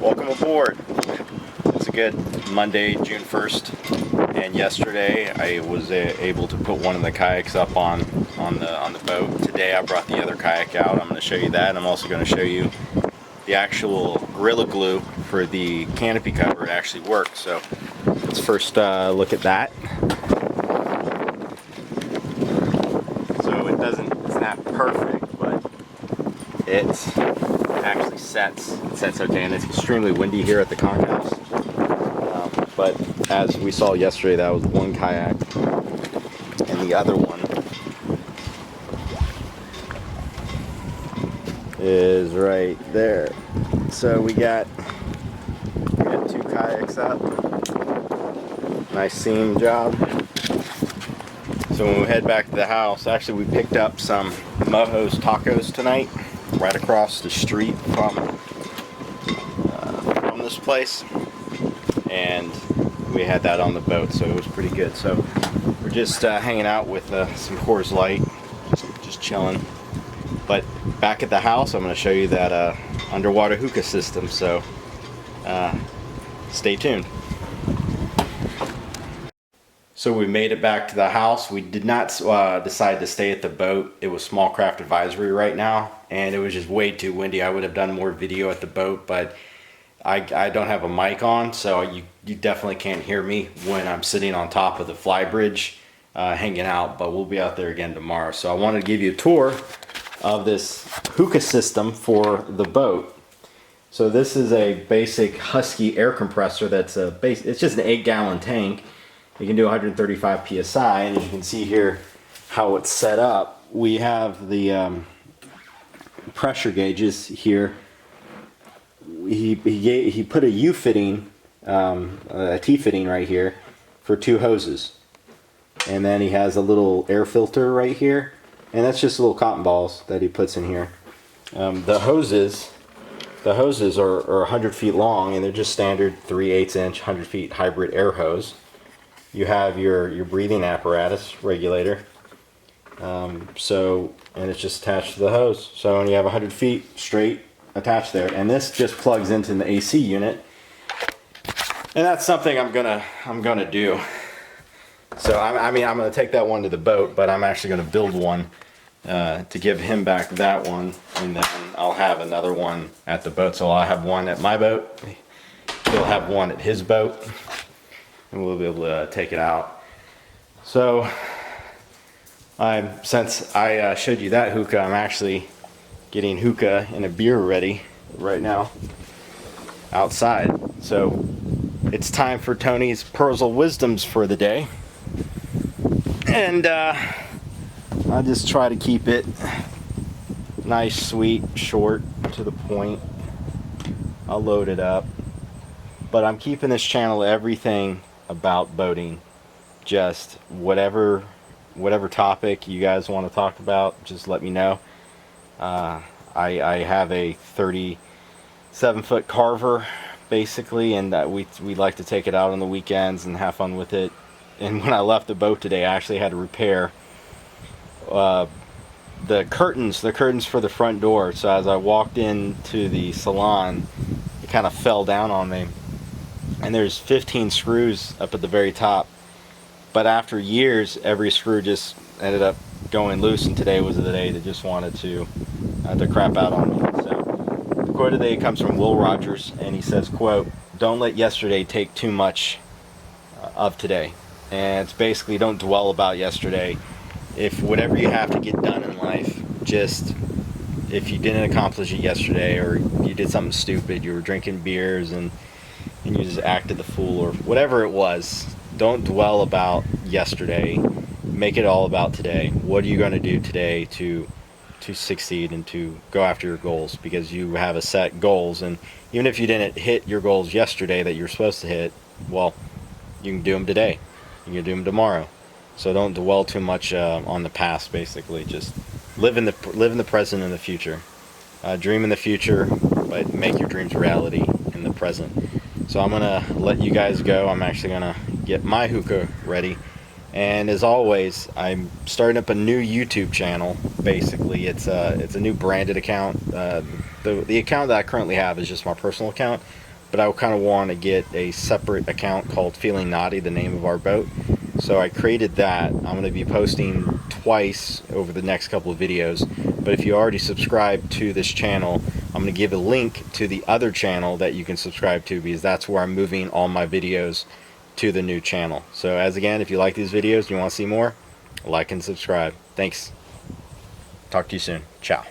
Welcome aboard. It's a good Monday, June 1st, and yesterday I was able to put one of the kayaks up on the boat. Today I brought the other kayak out. I'm going to show you that. I'm also going to show you the actual Gorilla Glue for the canopy cover. It actually works. So let's first look at that. So it doesn't snap perfect, but it's actually sets okay, and it's extremely windy here at the conch house. But as we saw yesterday, that was one kayak, and the other one is right there. So we got two kayaks up. Nice seam job. So when we head back to the house, actually we picked up some Mojo's tacos tonight, right across the street from this place, and we had that on the boat, so it was pretty good. So we're just hanging out with some Coors Light, just chilling. But back at the house, I'm going to show you that underwater hookah system, so stay tuned. So we made it back to the house. We did not decide to stay at the boat. It was small craft advisory right now, and it was just way too windy. I would have done more video at the boat, but I don't have a mic on, so you definitely can't hear me when I'm sitting on top of the fly bridge hanging out, but we'll be out there again tomorrow. So I wanted to give you a tour of this hookah system for the boat. So this is a basic Husky air compressor that's it's just an 8-gallon tank. You can do 135 psi, and you can see here how it's set up. We have the pressure gauges here. He put a U fitting, a T fitting right here for 2 hoses, and then he has a little air filter right here, and that's just little cotton balls that he puts in here. The hoses are 100 feet long, and they're just standard 3/8 inch 100 feet hybrid air hose. You have your breathing apparatus regulator, and it's just attached to the hose. So when you have 100 feet straight attached there, and this just plugs into the AC unit, and that's something I'm gonna do. So I'm gonna take that one to the boat, but I'm actually gonna build one to give him back that one, and then I'll have another one at the boat. So I'll have one at my boat, he'll have one at his boat, and we'll be able to take it out. So since I showed you that hookah, I'm actually getting hookah and a beer ready right now outside. So it's time for Tony's pearls of wisdoms for the day, and I'll just try to keep it nice, sweet, short, to the point. I'll load it up, but I'm keeping this channel everything about boating. Just whatever topic you guys want to talk about, just let me know. I have a 37-foot Carver, basically, and we like to take it out on the weekends and have fun with it. And when I left the boat today, I actually had to repair the curtains for the front door. So as I walked into the salon, it kind of fell down on me, and there's 15 screws up at the very top. But after years, every screw just ended up going loose, and today was the day that just wanted to crap out on me. So the quote today comes from Will Rogers, and he says, quote, "Don't let yesterday take too much of today." And it's basically, don't dwell about yesterday. If whatever you have to get done in life, just if you didn't accomplish it yesterday, or you did something stupid, you were drinking beers and you just acted the fool, or whatever it was, don't dwell about yesterday. Make it all about today. What are you going to do today to succeed and to go after your goals? Because you have a set goals, and even if you didn't hit your goals yesterday that you're supposed to hit, well, you can do them today. You can do them tomorrow. So don't dwell too much on the past. Basically, just live in the present and the future. Dream in the future, but make your dreams reality in the present. So I'm gonna let you guys go. I'm actually gonna get my hookah ready, and as always, I'm starting up a new YouTube channel. Basically, it's a new branded account. The account that I currently have is just my personal account, but I kind of want to get a separate account called Feeling Naughty, the name of our boat. So I created that. I'm going to be posting twice over the next couple of videos. But if you already subscribed to this channel, I'm going to give a link to the other channel that you can subscribe to, because that's where I'm moving all my videos to the new channel. So as again, if you like these videos and you want to see more, like and subscribe. Thanks. Talk to you soon. Ciao.